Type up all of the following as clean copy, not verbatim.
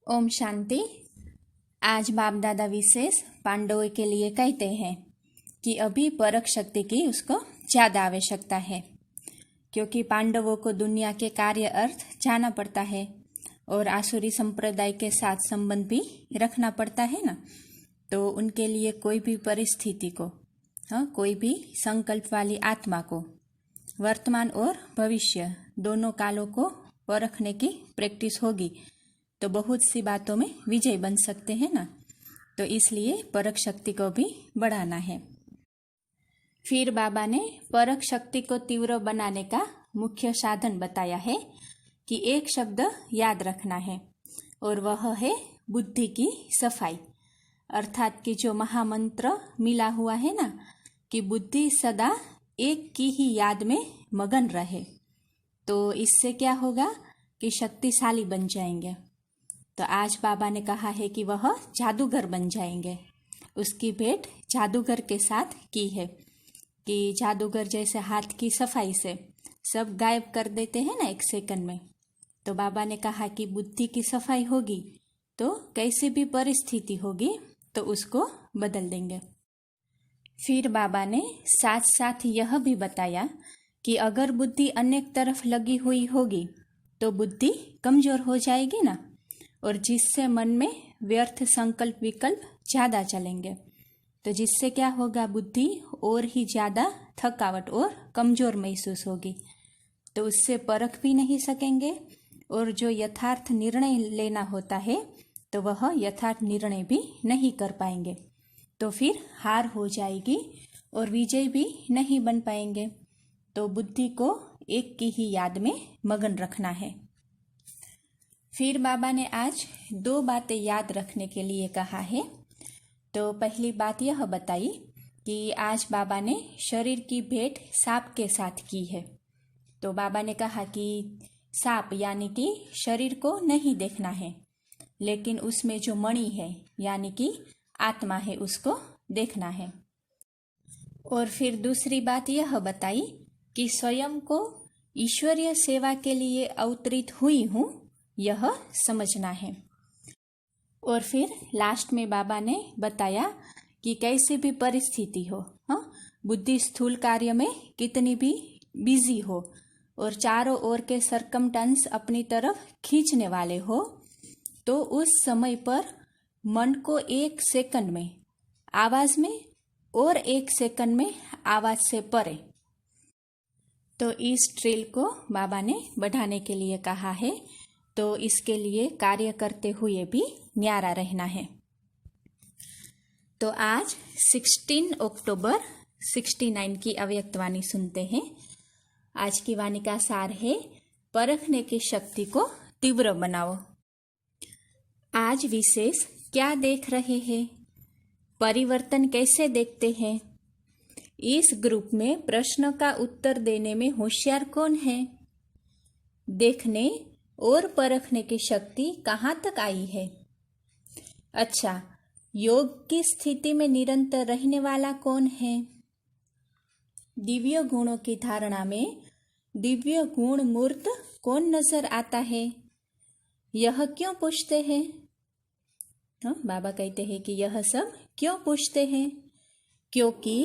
ओम शांति। आज बाप दादा विशेष पांडवों के लिए कहते हैं कि अभी परख शक्ति की उसको ज्यादा आवश्यकता है, क्योंकि पांडवों को दुनिया के कार्य अर्थ जाना पड़ता है और आसुरी संप्रदाय के साथ संबंध भी रखना पड़ता है ना। तो उनके लिए कोई भी परिस्थिति को, कोई भी संकल्प वाली आत्मा को वर्तमान और भविष्य दोनों कालों को परखने की प्रैक्टिस होगी तो बहुत सी बातों में विजय बन सकते हैं ना। तो इसलिए परख शक्ति को भी बढ़ाना है। फिर बाबा ने परख शक्ति को तीव्र बनाने का मुख्य साधन बताया है कि एक शब्द याद रखना है और वह है बुद्धि की सफाई। अर्थात कि जो महामंत्र मिला हुआ है ना कि बुद्धि सदा एक की ही याद में मगन रहे, तो इससे क्या होगा कि शक्तिशाली बन जाएंगे। तो आज बाबा ने कहा है कि वह जादूगर बन जाएंगे। उसकी भेंट जादूगर के साथ की है कि जादूगर जैसे हाथ की सफाई से सब गायब कर देते हैं ना 1 सेकंड में। तो बाबा ने कहा कि बुद्धि की सफाई होगी तो कैसी भी परिस्थिति होगी तो उसको बदल देंगे। फिर बाबा ने साथ साथ यह भी बताया कि अगर बुद्धि अनेक तरफ लगी हुई होगी तो बुद्धि कमजोर हो जाएगी ना, और जिससे मन में व्यर्थ संकल्प विकल्प ज्यादा चलेंगे, तो जिससे क्या होगा, बुद्धि और ही ज्यादा थकावट और कमजोर महसूस होगी। तो उससे परख भी नहीं सकेंगे और जो यथार्थ निर्णय लेना होता है तो वह यथार्थ निर्णय भी नहीं कर पाएंगे। तो फिर हार हो जाएगी और विजय भी नहीं बन पाएंगे। तो बुद्धि को एक की ही याद में मगन रखना है। फिर बाबा ने आज 2 बातें याद रखने के लिए कहा है। तो पहली बात यह बताई कि आज बाबा ने शरीर की भेंट सांप के साथ की है। तो बाबा ने कहा कि सांप यानी कि शरीर को नहीं देखना है, लेकिन उसमें जो मणि है यानी कि आत्मा है उसको देखना है। और फिर दूसरी बात यह बताई कि स्वयं को ईश्वरीय सेवा के लिए अवतरित हुई हूँ यह समझना है। और फिर लास्ट में बाबा ने बताया कि कैसी भी परिस्थिति हो, बुद्धि स्थूल कार्य में कितनी भी बिजी हो और चारों ओर के सरकमटेंस अपनी तरफ खींचने वाले हो, तो उस समय पर मन को 1 सेकंड में आवाज में और 1 सेकंड में आवाज से परे। तो इस ट्रिल को बाबा ने बढ़ाने के लिए कहा है। तो इसके लिए कार्य करते हुए भी न्यारा रहना है। तो आज 16 अक्टूबर 69 की अव्यक्त वाणी सुनते हैं। आज की वाणी का सार है, परखने की शक्ति को तीव्र बनाओ। आज विशेष क्या देख रहे हैं, परिवर्तन कैसे देखते हैं। इस ग्रुप में प्रश्न का उत्तर देने में होशियार कौन है, देखने और परखने की शक्ति कहाँ तक आई है। अच्छा, योग की स्थिति में निरंतर रहने वाला कौन है। दिव्य गुणों की धारणा में दिव्य गुण मूर्त कौन नजर आता है, यह क्यों पूछते हैं। बाबा कहते हैं कि यह सब क्यों पूछते हैं, क्योंकि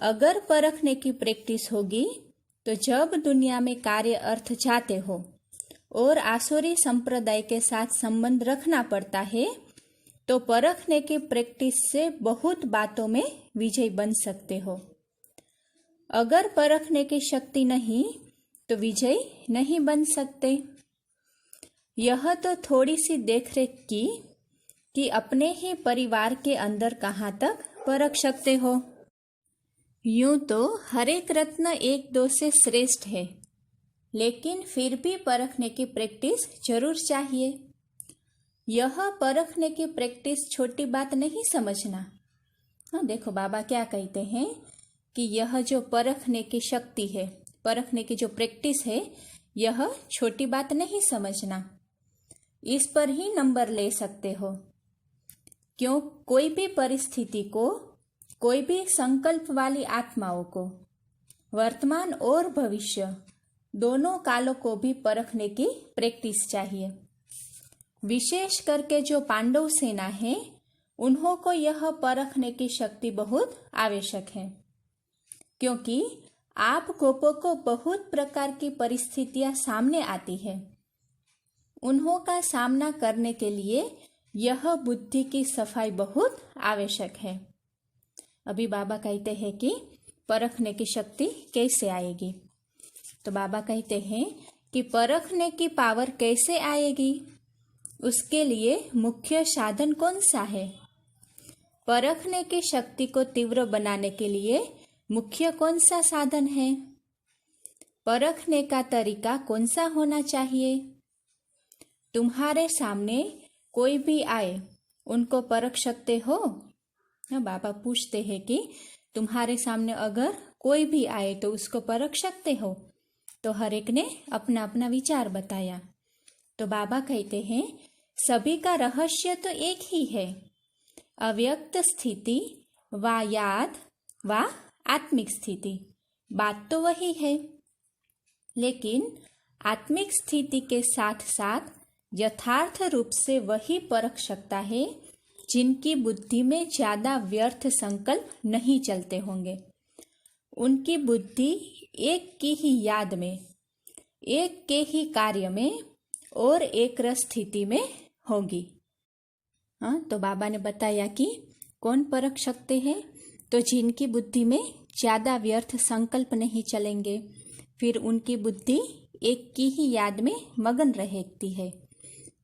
अगर परखने की प्रैक्टिस होगी तो जब दुनिया में कार्य अर्थ जाते हो और आसुरी संप्रदाय के साथ संबंध रखना पड़ता है, तो परखने की प्रैक्टिस से बहुत बातों में विजय बन सकते हो। अगर परखने की शक्ति नहीं तो विजय नहीं बन सकते। यह तो थोड़ी सी देखरेख की कि अपने ही परिवार के अंदर कहाँ तक परख सकते हो। यूं तो हर एक रत्न 1-2 से श्रेष्ठ है, लेकिन फिर भी परखने की प्रैक्टिस जरूर चाहिए। यह परखने की प्रैक्टिस छोटी बात नहीं समझना। देखो बाबा क्या कहते हैं कि यह जो परखने की शक्ति है, परखने की जो प्रैक्टिस है, यह छोटी बात नहीं समझना। इस पर ही नंबर ले सकते हो। क्यों, कोई भी परिस्थिति को, कोई भी संकल्प वाली आत्माओं को वर्तमान और भविष्य दोनों कालों को भी परखने की प्रैक्टिस चाहिए। विशेष करके जो पांडव सेना है उन्हों को यह परखने की शक्ति बहुत आवश्यक है, क्योंकि आप गोपों को बहुत प्रकार की परिस्थितियां सामने आती है। उन्हों का सामना करने के लिए यह बुद्धि की सफाई बहुत आवश्यक है। अभी बाबा कहते हैं कि परखने की शक्ति कैसे आएगी। तो बाबा कहते हैं कि परखने की पावर कैसे आएगी, उसके लिए मुख्य साधन कौन सा है। परखने की शक्ति को तीव्र बनाने के लिए मुख्य कौन सा साधन है। परखने का तरीका कौन सा होना चाहिए। तुम्हारे सामने कोई भी आए, उनको परख सकते हो। बाबा पूछते हैं कि तुम्हारे सामने अगर कोई भी आए तो उसको परख सकते हो। तो हर एक ने अपना अपना विचार बताया। तो बाबा कहते हैं सभी का रहस्य तो एक ही है, अव्यक्त स्थिति व याद व आत्मिक स्थिति। बात तो वही है, लेकिन आत्मिक स्थिति के साथ साथ यथार्थ रूप से वही परख सकता है जिनकी बुद्धि में ज्यादा व्यर्थ संकल्प नहीं चलते होंगे। उनकी बुद्धि एक की ही याद में, एक के ही कार्य में और एक रस स्थिति में होगी। तो बाबा ने बताया कि कौन परख सकते हैं, तो जिनकी बुद्धि में ज्यादा व्यर्थ संकल्प नहीं चलेंगे, फिर उनकी बुद्धि एक की ही याद में मगन रहती है,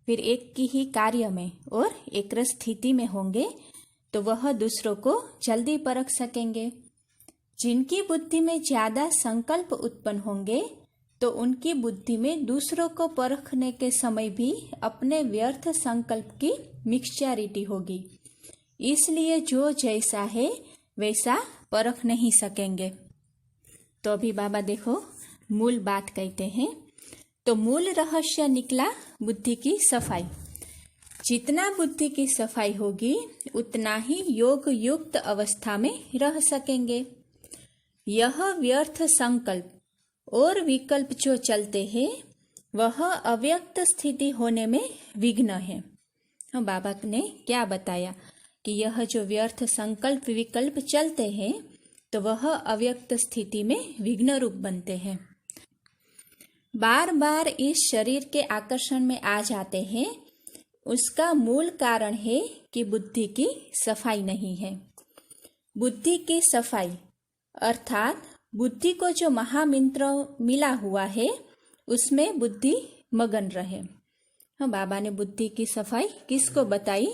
फिर एक की ही कार्य में और एक रस स्थिति में होंगे, तो वह दूसरों को जल्दी परख सकेंगे। जिनकी बुद्धि में ज्यादा संकल्प उत्पन्न होंगे, तो उनकी बुद्धि में दूसरों को परखने के समय भी अपने व्यर्थ संकल्प की मिक्सचरिटी होगी। इसलिए जो जैसा है वैसा परख नहीं सकेंगे। तो अभी बाबा देखो मूल बात कहते हैं। तो मूल रहस्य निकला बुद्धि की सफाई। जितना बुद्धि की सफाई होगी उतना ही योग युक्त अवस्था में रह सकेंगे। यह व्यर्थ संकल्प और विकल्प जो चलते हैं वह अव्यक्त स्थिति होने में विघ्न है। बाबा ने क्या बताया कि यह जो व्यर्थ संकल्प विकल्प चलते हैं तो वह अव्यक्त स्थिति में विघ्न रूप बनते हैं, बार बार इस शरीर के आकर्षण में आ जाते हैं। उसका मूल कारण है कि बुद्धि की सफाई नहीं है। बुद्धि की सफाई अर्थात बुद्धि को जो महामंत्र मिला हुआ है उसमें बुद्धि मगन रहे। बाबा ने बुद्धि की सफाई किसको बताई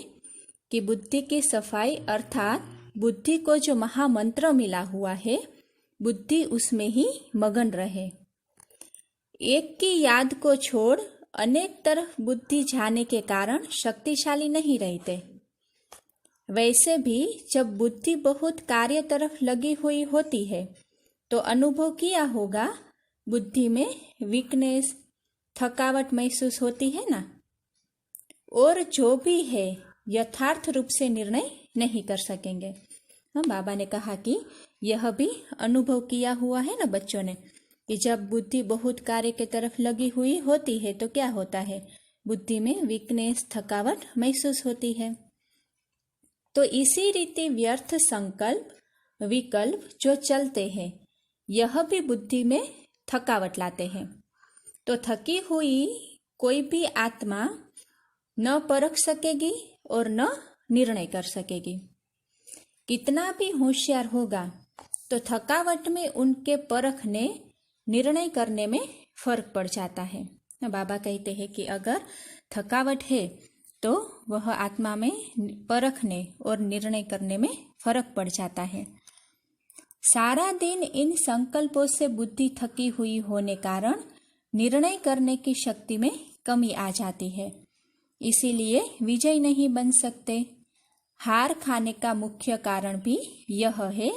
कि बुद्धि की सफाई अर्थात बुद्धि को जो महामंत्र मिला हुआ है बुद्धि उसमें ही मगन रहे। एक की याद को छोड़ अनेक तरफ बुद्धि जाने के कारण शक्तिशाली नहीं रहते। वैसे भी जब बुद्धि बहुत कार्य तरफ लगी हुई होती है तो अनुभव किया होगा बुद्धि में वीकनेस, थकावट महसूस होती है ना। और जो भी है यथार्थ रूप से निर्णय नहीं कर सकेंगे। बाबा ने कहा कि यह भी अनुभव किया हुआ है ना बच्चों ने, कि जब बुद्धि बहुत कार्य के तरफ लगी हुई होती है तो क्या होता है, बुद्धि में वीकनेस, थकावट महसूस होती है। तो इसी रीति व्यर्थ संकल्प विकल्प जो चलते हैं यह भी बुद्धि में थकावट लाते हैं। तो थकी हुई कोई भी आत्मा न परख सकेगी और न निर्णय कर सकेगी। कितना भी होशियार होगा तो थकावट में उनके परखने निर्णय करने में फर्क पड़ जाता है। बाबा कहते हैं कि अगर थकावट है तो वह आत्मा में परखने और निर्णय करने में फर्क पड़ जाता है। सारा दिन इन संकल्पों से बुद्धि थकी हुई होने कारण निर्णय करने की शक्ति में कमी आ जाती है, इसीलिए विजय नहीं बन सकते। हार खाने का मुख्य कारण भी यह है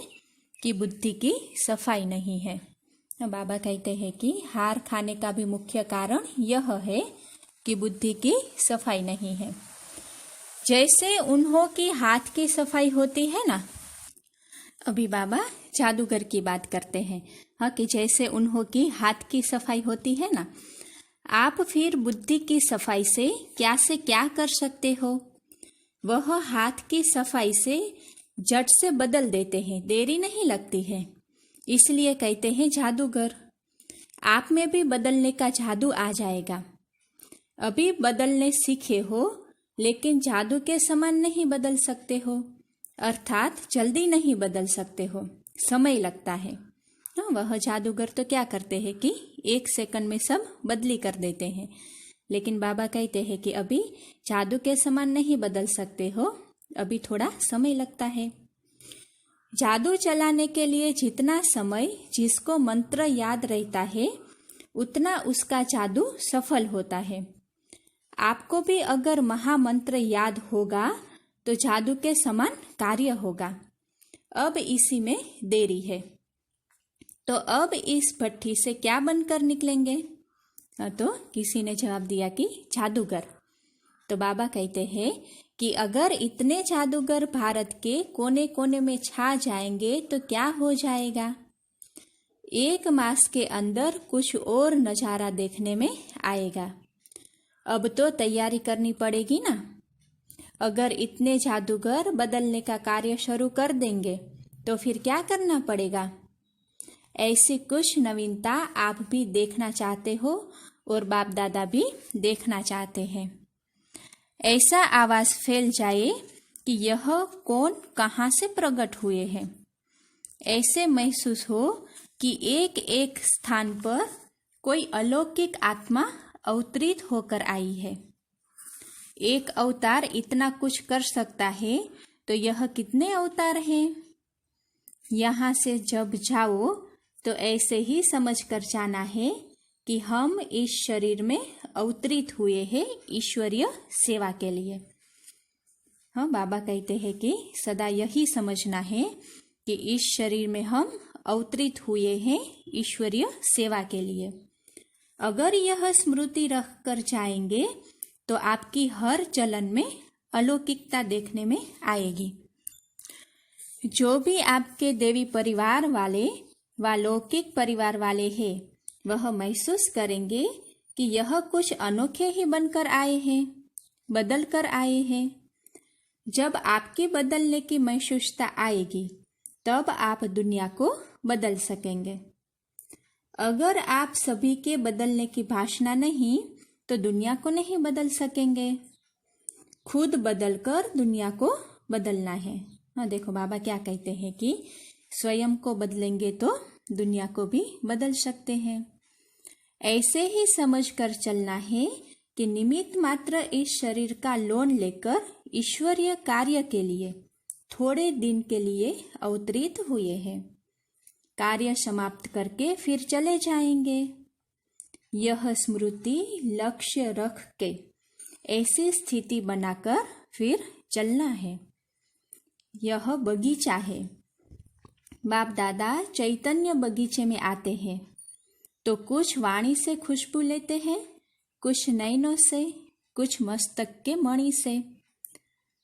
कि बुद्धि की सफाई नहीं है। बाबा कहते हैं कि हार खाने का भी मुख्य कारण यह है कि बुद्धि की सफाई नहीं है। जैसे उन्हों की हाथ की सफाई होती है ना, अभी बाबा जादूगर की बात करते हैं। कि जैसे उन्हों की हाथ की सफाई होती है ना, आप फिर बुद्धि की सफाई से क्या कर सकते हो? वह हाथ की सफाई से झट से बदल देते हैं, देरी नहीं लगती है। इसलिए कहते हैं जादूगर। आप में भी बदलने का जादू आ जाएगा। अभी बदलने सीखे हो, लेकिन जादू के समान नहीं बदल सकते हो, अर्थात जल्दी नहीं बदल सकते हो, समय लगता है। वह जादूगर तो क्या करते हैं कि 1 सेकंड में सब बदली कर देते हैं, लेकिन बाबा कहते हैं कि अभी जादू के समान नहीं बदल सकते हो, अभी थोड़ा समय लगता है। जादू चलाने के लिए जितना समय जिसको मंत्र याद रहता है, उतना उसका जादू सफल होता है। आपको भी अगर महामंत्र याद होगा तो जादू के समान कार्य होगा। अब इसी में देरी है। तो अब इस भट्ठी से क्या बनकर निकलेंगे? तो किसी ने जवाब दिया कि जादूगर। तो बाबा कहते हैं कि अगर इतने जादूगर भारत के कोने कोने में छा जाएंगे तो क्या हो जाएगा? 1 मास के अंदर कुछ और नजारा देखने में आएगा। अब तो तैयारी करनी पड़ेगी ना। अगर इतने जादूगर बदलने का कार्य शुरू कर देंगे तो फिर क्या करना पड़ेगा? ऐसी कुछ नवीनता आप भी देखना चाहते हो और बाप दादा भी देखना चाहते हैं। ऐसा आवाज फैल जाए कि यह कौन कहाँ से प्रकट हुए हैं। ऐसे महसूस हो कि एक एक स्थान पर कोई अलौकिक आत्मा अवतरित होकर आई है। एक अवतार इतना कुछ कर सकता है तो यह कितने अवतार हैं? यहाँ से जब जाओ तो ऐसे ही समझ कर जाना है कि हम इस शरीर में अवतरित हुए हैं ईश्वरीय सेवा के लिए। हाँ, बाबा कहते हैं कि सदा यही समझना है कि इस शरीर में हम अवतरित हुए हैं ईश्वरीय सेवा के लिए। अगर यह स्मृति रख कर जाएंगे तो आपकी हर चलन में अलौकिकता देखने में आएगी। जो भी आपके देवी परिवार वाले व लौकिक परिवार वाले हैं, वह महसूस करेंगे कि यह कुछ अनोखे ही बनकर आए हैं, बदल कर आए हैं। जब आपकी बदलने की महसूसता आएगी तब आप दुनिया को बदल सकेंगे। अगर आप सभी के बदलने की भाषा नहीं तो दुनिया को नहीं बदल सकेंगे। खुद बदलकर दुनिया को बदलना है। हाँ, देखो बाबा क्या कहते हैं कि स्वयं को बदलेंगे तो दुनिया को भी बदल सकते हैं। ऐसे ही समझ कर चलना है कि निमित्त मात्र इस शरीर का लोन लेकर ईश्वरीय कार्य के लिए थोड़े दिन के लिए अवतरित हुए हैं। कार्य समाप्त करके फिर चले जाएंगे। यह स्मृति लक्ष्य रख के ऐसी स्थिति बनाकर फिर चलना है। यह बगीचा है। बाप दादा चैतन्य बगीचे में आते हैं तो कुछ वाणी से खुशबू लेते हैं, कुछ नयनों से, कुछ मस्तक के मणि से।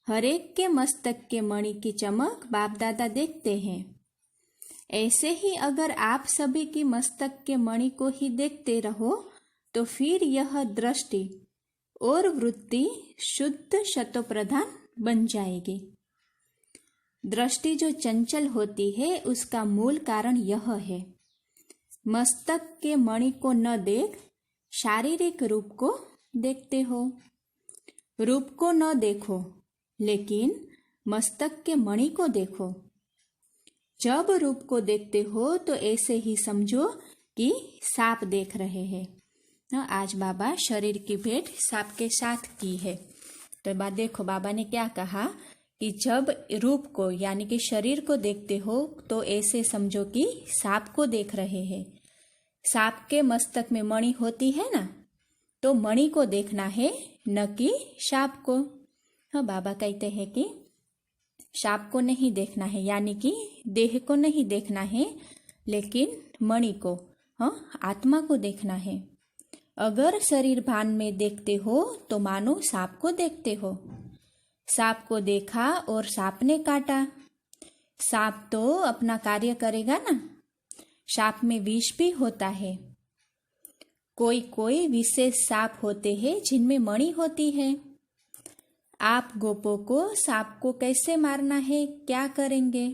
हरेक के मस्तक के मणि की चमक बाप दादा देखते हैं। ऐसे ही अगर आप सभी की मस्तक के मणि को ही देखते रहो तो फिर यह दृष्टि और वृत्ति शुद्ध शतोप्रधान बन जाएगी। दृष्टि जो चंचल होती है उसका मूल कारण यह है। मस्तक के मणि को न देख शारीरिक रूप को देखते हो। रूप को न देखो लेकिन मस्तक के मणि को देखो। जब रूप को देखते हो तो ऐसे ही समझो कि सांप देख रहे हैं। आज बाबा शरीर की भेंट सांप के साथ की है। तो बात देखो बाबा ने क्या कहा कि जब रूप को यानी कि शरीर को देखते हो तो ऐसे समझो कि सांप को देख रहे हैं। सांप के मस्तक में मणि होती है ना, तो मणि को देखना है न कि सांप को। हाँ, बाबा कहते हैं कि सांप को नहीं देखना है यानी कि देह को नहीं देखना है, लेकिन मणि को, हाँ, आत्मा को देखना है। अगर शरीर भान में देखते हो तो मानो सांप को देखते हो। सांप को देखा और सांप ने काटा। सांप तो अपना कार्य करेगा ना। सांप में विष भी होता है। कोई कोई विशेष सांप होते हैं जिनमें मणि होती है। आप गोपों को सांप को कैसे मारना है, क्या करेंगे?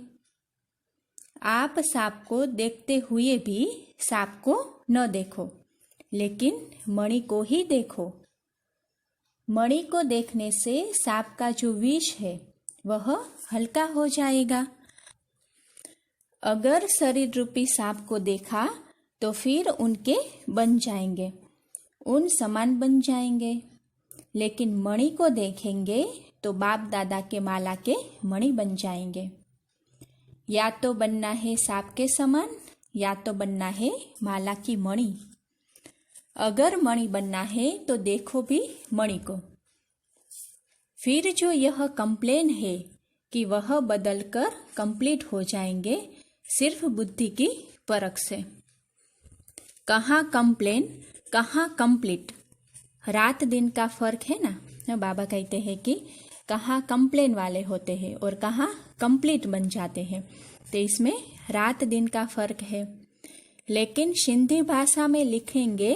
आप सांप को देखते हुए भी सांप को न देखो, लेकिन मणि को ही देखो। मणि को देखने से सांप का जो विष है वह हल्का हो जाएगा। अगर शरीर रूपी सांप को देखा तो फिर उनके बन जाएंगे, उन समान बन जाएंगे। लेकिन मणि को देखेंगे तो बाप दादा के माला के मणि बन जाएंगे। या तो बनना है सांप के समान, या तो बनना है माला की मणि। अगर मणि बनना है तो देखो भी मणि को। फिर जो यह कंप्लेन है कि वह बदलकर कंप्लीट हो जाएंगे सिर्फ बुद्धि की परख से। कहाँ कंप्लेन, कहाँ कंप्लीट, रात दिन का फर्क है ना। बाबा कहते हैं कि कहाँ कंप्लेन वाले होते हैं और कहाँ कंप्लीट बन जाते हैं, तो इसमें रात दिन का फर्क है। लेकिन सिंधी भाषा में लिखेंगे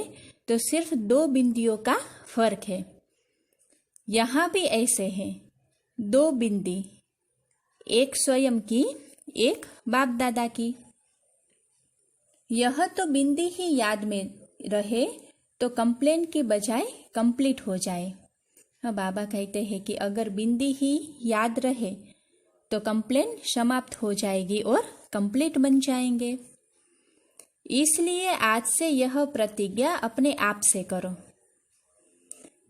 तो सिर्फ 2 बिंदियों का फर्क है। यहाँ भी ऐसे हैं, 2 बिंदी, एक स्वयं की, एक बाप दादा की। यह तो बिंदी ही याद में रहे तो कंप्लेन की बजाय कंप्लीट हो जाए। बाबा कहते हैं कि अगर बिंदी ही याद रहे तो कंप्लेन समाप्त हो जाएगी और कंप्लीट बन जाएंगे। इसलिए आज से यह प्रतिज्ञा अपने आप से करो।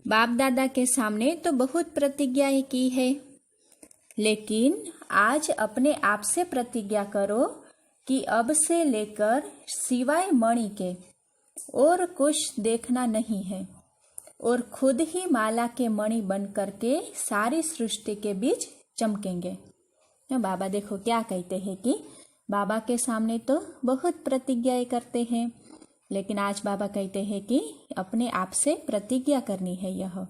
बाप दादा के सामने तो बहुत प्रतिज्ञाएं की है, लेकिन आज अपने आप से प्रतिज्ञा करो कि अब से लेकर सिवाय मणि के और कुछ देखना नहीं है, और खुद ही माला के मणि बन करके सारी सृष्टि के बीच चमकेंगे। बाबा देखो क्या कहते हैं कि बाबा के सामने तो बहुत प्रतिज्ञाएं करते हैं, लेकिन आज बाबा कहते हैं कि अपने आप से प्रतिज्ञा करनी है। यह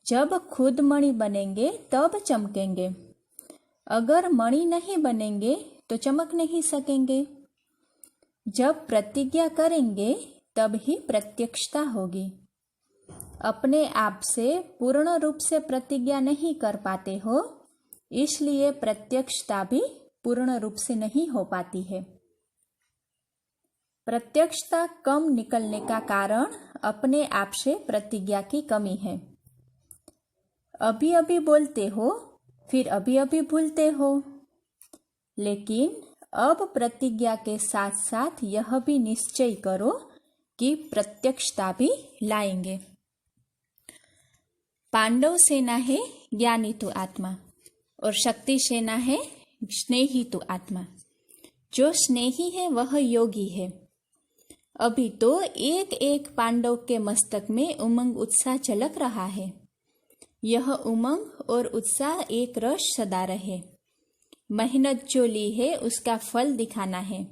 जब खुद मणि बनेंगे तब चमकेंगे, अगर मणि नहीं बनेंगे तो चमक नहीं सकेंगे। जब प्रतिज्ञा करेंगे तब ही प्रत्यक्षता होगी। अपने आप से पूर्ण रूप से प्रतिज्ञा नहीं कर पाते हो, इसलिए प्रत्यक्षता भी पूर्ण रूप से नहीं हो पाती है। प्रत्यक्षता कम निकलने का कारण अपने आप से प्रतिज्ञा की कमी है। अभी अभी बोलते हो, फिर अभी अभी भूलते हो। लेकिन अब प्रतिज्ञा के साथ साथ यह भी निश्चय करो कि प्रत्यक्षता भी लाएंगे। पांडव सेना है ज्ञानी तो आत्मा, और शक्ति सेना है स्नेही तो आत्मा। जो स्नेही है वह योगी है। अभी तो एक एक पांडव के मस्तक में उमंग उत्साह झलक रहा है। यह उमंग और उत्साह एक रस सदा रहे। मेहनत जो ली है उसका फल दिखाना है।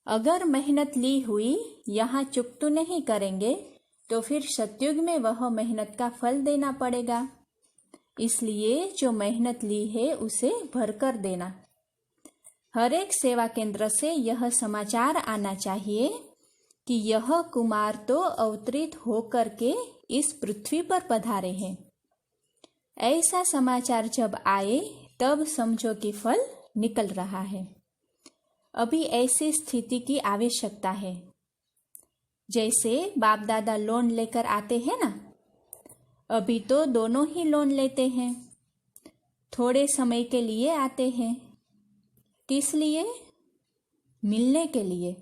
अगर मेहनत ली हुई यहाँ चुकतू नहीं करेंगे तो फिर सतयुग में वह मेहनत का फल देना पड़ेगा। इसलिए जो मेहनत ली है उसे भरकर देना। हर एक सेवा केंद्र से यह समाचार आना चाहिए कि यह कुमार तो अवतरित होकर के इस पृथ्वी पर पधारे हैं। ऐसा समाचार जब आए तब समझो कि फल निकल रहा है। अभी ऐसी स्थिति की आवश्यकता है। जैसे बाप दादा लोन लेकर आते हैं ना, अभी तो दोनों ही लोन लेते हैं। थोड़े समय के लिए आते हैं। किस लिए? मिलने के लिए।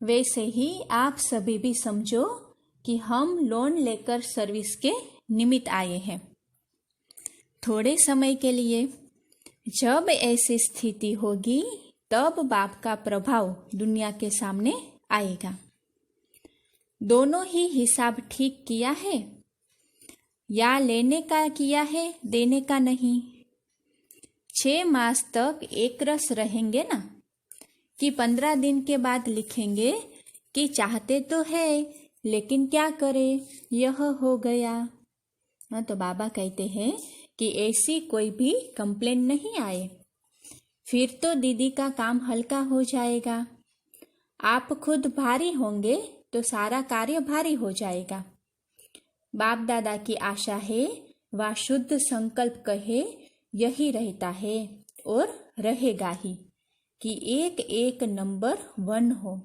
वैसे ही आप सभी भी समझो कि हम लोन लेकर सर्विस के निमित्त आए हैं, थोड़े समय के लिए। जब ऐसी स्थिति होगी तब बाप का प्रभाव दुनिया के सामने आएगा। दोनों ही हिसाब ठीक किया है, या लेने का किया है, देने का नहीं। 6 मास तक एक रस रहेंगे ना, कि 15 दिन के बाद लिखेंगे कि चाहते तो है लेकिन क्या करें, यह हो गया। तो बाबा कहते हैं कि ऐसी कोई भी कंप्लेन नहीं आए। फिर तो दीदी का काम हल्का हो जाएगा। आप खुद भारी होंगे तो सारा कार्य भारी हो जाएगा। बाप दादा की आशा है व शुद्ध संकल्प कहे यही रहता है और रहेगा ही कि एक एक नंबर 1 हो।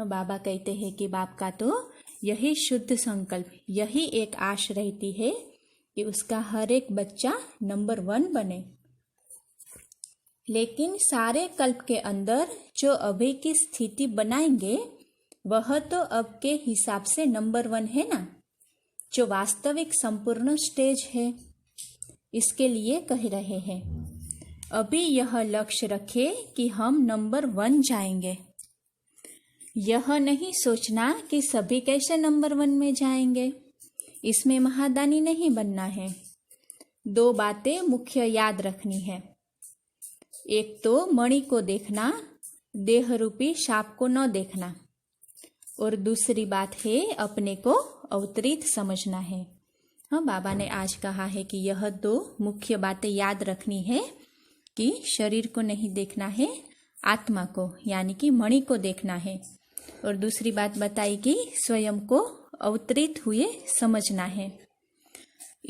बाबा कहते हैं कि बाप का तो यही शुद्ध संकल्प, यही एक आश रहती है कि उसका हर एक बच्चा नंबर 1 बने। लेकिन सारे कल्प के अंदर जो अभी की स्थिति बनाएंगे वह तो अब के हिसाब से नंबर 1 है ना, जो वास्तविक संपूर्ण स्टेज है। इसके लिए कह रहे हैं अभी यह लक्ष्य रखे कि हम नंबर 1 जाएंगे। यह नहीं सोचना कि सभी कैसे नंबर 1 में जाएंगे, इसमें महादानी नहीं बनना है। 2 बातें मुख्य याद रखनी है। एक तो मणि को देखना, देह रूपी सांप को न देखना, और दूसरी बात है अपने को अवतरित समझना है। हाँ, बाबा ने आज कहा है कि यह 2 मुख्य बातें याद रखनी है कि शरीर को नहीं देखना है, आत्मा को यानी कि मणि को देखना है, और दूसरी बात बताई कि स्वयं को अवतरित हुए समझना है।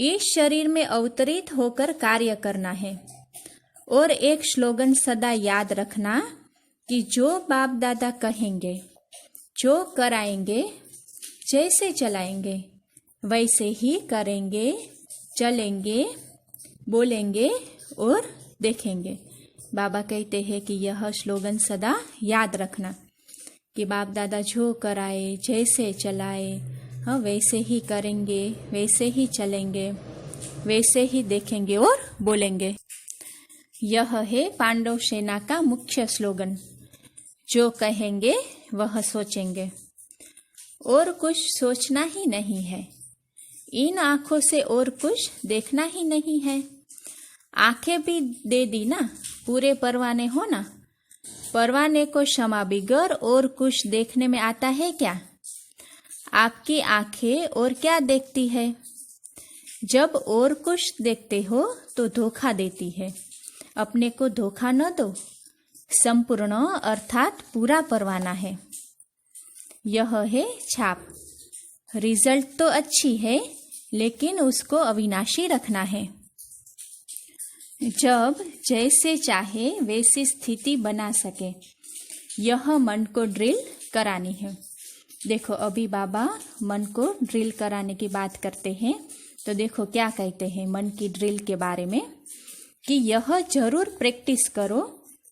इस शरीर में अवतरित होकर कार्य करना है। और एक स्लोगन सदा याद रखना कि जो बाप दादा कहेंगे, जो कराएंगे, जैसे चलाएंगे वैसे ही करेंगे, चलेंगे, बोलेंगे और देखेंगे। बाबा कहते हैं कि यह स्लोगन सदा याद रखना कि बाप दादा जो कराए, जैसे चलाए, हाँ वैसे ही करेंगे, वैसे ही चलेंगे, वैसे ही देखेंगे और बोलेंगे। यह है पांडव सेना का मुख्य स्लोगन। जो कहेंगे वह सोचेंगे, और कुछ सोचना ही नहीं है। इन आंखों से और कुछ देखना ही नहीं है। आंखें भी दे दी ना, पूरे परवाने हो ना। परवाने को क्षमा बिगर और कुछ देखने में आता है क्या? आपकी आंखें और क्या देखती है? जब और कुछ देखते हो तो धोखा देती है। अपने को धोखा न दो। संपूर्ण अर्थात पूरा परवाना है। यह है छाप। रिजल्ट तो अच्छी है, लेकिन उसको अविनाशी रखना है। जब जैसे चाहे वैसी स्थिति बना सके, यह मन को ड्रिल करानी है। देखो अभी बाबा मन को ड्रिल कराने की बात करते हैं, तो देखो क्या कहते हैं मन की ड्रिल के बारे में कि यह जरूर प्रैक्टिस करो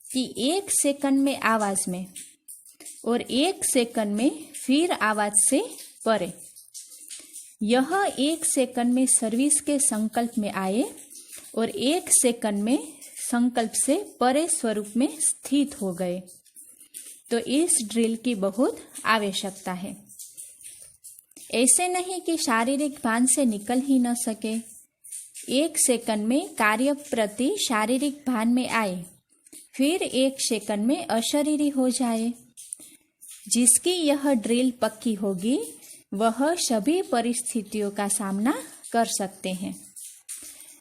कि 1 सेकंड में आवाज में और 1 सेकंड में फिर आवाज से परे। यह 1 सेकंड में सर्विस के संकल्प में आए और 1 सेकंड में संकल्प से परे स्वरूप में स्थित हो गए। तो इस ड्रिल की बहुत आवश्यकता है। ऐसे नहीं कि शारीरिक भान से निकल ही न सके। 1 सेकंड में कार्य प्रति शारीरिक भान में आए, फिर 1 सेकंड में अशरीरी हो जाए। जिसकी यह ड्रिल पक्की होगी वह सभी परिस्थितियों का सामना कर सकते हैं।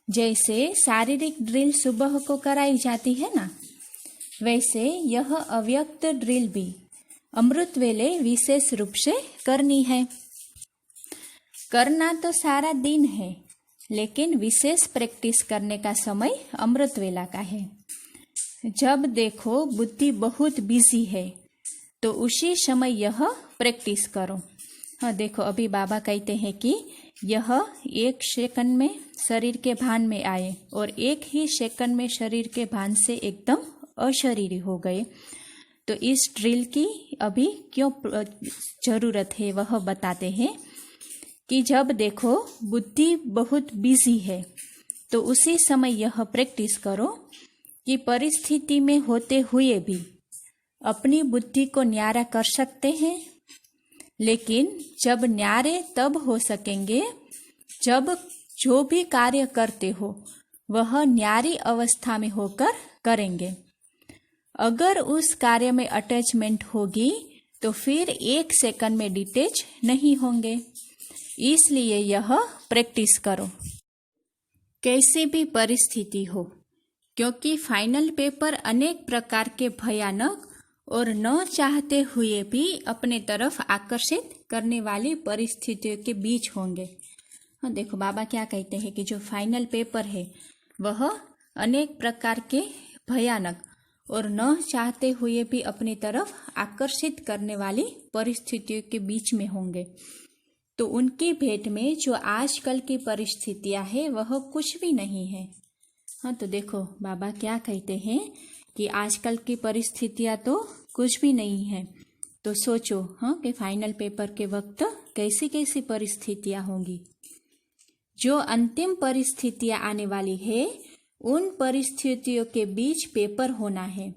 जैसे शारीरिक ड्रिल सुबह को कराई जाती है ना, वैसे यह अव्यक्त ड्रिल भी अमृत वेले विशेष रूप से करनी है। करना तो सारा दिन है, लेकिन विशेष प्रैक्टिस करने का समय अमृत वेला का है। जब देखो बुद्धि बहुत बिजी है तो उसी समय यह प्रैक्टिस करो। हाँ देखो अभी बाबा कहते हैं कि यह 1 सेकंड में शरीर के भान में आए और 1 ही सेकंड में शरीर के भान से एकदम अशरीरी हो गए। तो इस ड्रिल की अभी क्यों जरूरत है वह बताते हैं कि जब देखो बुद्धि बहुत बिजी है तो उसी समय यह प्रैक्टिस करो कि परिस्थिति में होते हुए भी अपनी बुद्धि को न्यारा कर सकते हैं। लेकिन जब न्यारे तब हो सकेंगे जब जो भी कार्य करते हो वह न्यारी अवस्था में होकर करेंगे। अगर उस कार्य में अटैचमेंट होगी तो फिर 1 सेकंड में डिटेच नहीं होंगे। इसलिए यह प्रैक्टिस करो कैसी भी परिस्थिति हो, क्योंकि फाइनल पेपर अनेक प्रकार के भयानक और न चाहते हुए भी अपने तरफ आकर्षित करने वाली परिस्थितियों के बीच होंगे। हाँ, देखो बाबा क्या कहते हैं कि जो फाइनल पेपर है वह अनेक प्रकार के भयानक और न चाहते हुए भी अपनी तरफ आकर्षित करने वाली परिस्थितियों के बीच में होंगे। तो उनकी भेंट में जो आजकल की परिस्थितियां है वह कुछ भी नहीं है। हाँ, तो देखो बाबा क्या कहते हैं कि आजकल की परिस्थितियां तो कुछ भी नहीं है। तो सोचो हाँ कि फाइनल पेपर के वक्त कैसी कैसी परिस्थितियां होंगी। जो अंतिम परिस्थितियां आने वाली है उन परिस्थितियों के बीच पेपर होना है,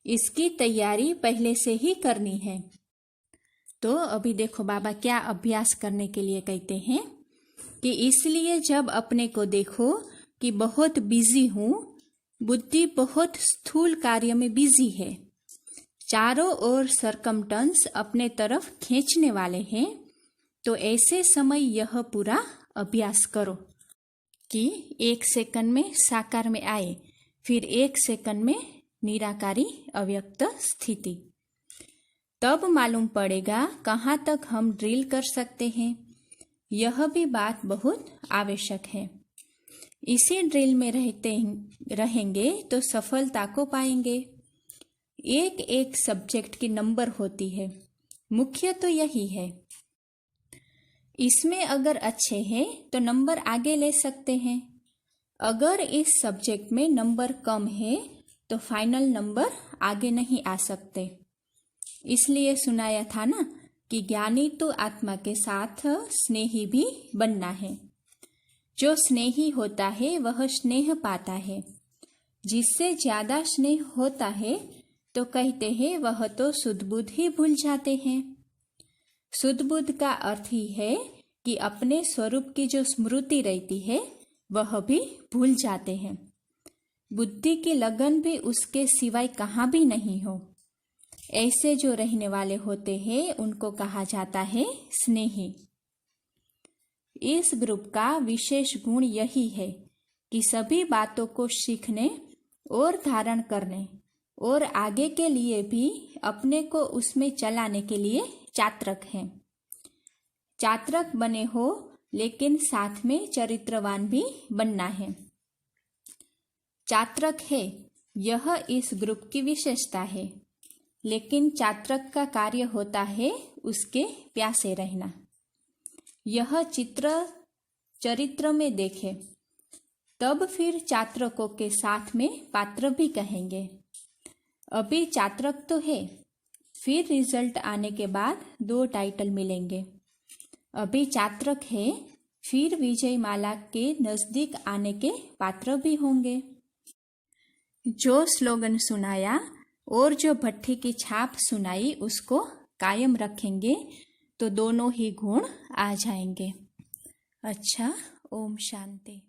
इसकी तैयारी पहले से ही करनी है। तो अभी देखो बाबा क्या अभ्यास करने के लिए कहते हैं कि इसलिए जब अपने को देखो कि बहुत बिजी हूँ, बुद्धि बहुत स्थूल कार्य में बिजी है, चारों ओर सरकमटेंस अपने तरफ खींचने वाले हैं, तो ऐसे समय यह पूरा अभ्यास करो कि 1 सेकंड में साकार में आए, फिर 1 सेकंड में निराकारी अव्यक्त स्थिति। तब मालूम पड़ेगा कहाँ तक हम ड्रिल कर सकते हैं। यह भी बात बहुत आवश्यक है। इसी ड्रिल में रहेंगे तो सफलता को पाएंगे। एक एक सब्जेक्ट की नंबर होती है, मुख्य तो यही है। इसमें अगर अच्छे हैं तो नंबर आगे ले सकते हैं। अगर इस सब्जेक्ट में नंबर कम है तो फाइनल नंबर आगे नहीं आ सकते। इसलिए सुनाया था ना कि ज्ञानी तो आत्मा के साथ स्नेही भी बनना है। जो स्नेही होता है वह स्नेह पाता है। जिससे ज्यादा स्नेह होता है तो कहते हैं वह तो शुद्ध बुद्ध ही भूल जाते हैं। शुद्ध बुद्ध का अर्थ ही है कि अपने स्वरूप की जो स्मृति रहती है वह भी भूल जाते हैं। बुद्धि की लगन भी उसके सिवाय कहाँ भी नहीं हो। ऐसे जो रहने वाले होते हैं उनको कहा जाता है स्नेही। इस ग्रुप का विशेष गुण यही है कि सभी बातों को सीखने और धारण करने और आगे के लिए भी अपने को उसमें चलाने के लिए चात्रक हैं। चात्रक बने हो लेकिन साथ में चरित्रवान भी बनना है। चात्रक है, यह इस ग्रुप की विशेषता है। लेकिन चात्रक का कार्य होता है उसके प्यासे रहना। यह चरित्र में देखे तब फिर चात्रकों के साथ में पात्र भी कहेंगे। अभी चात्रक तो है, फिर रिजल्ट आने के बाद 2 टाइटल मिलेंगे। अभी चात्रक है, फिर विजय माला के नजदीक आने के पात्र भी होंगे। जो स्लोगन सुनाया और जो भट्ठी की छाप सुनाई उसको कायम रखेंगे तो दोनों ही गुण आ जाएंगे। अच्छा, ओम शांति।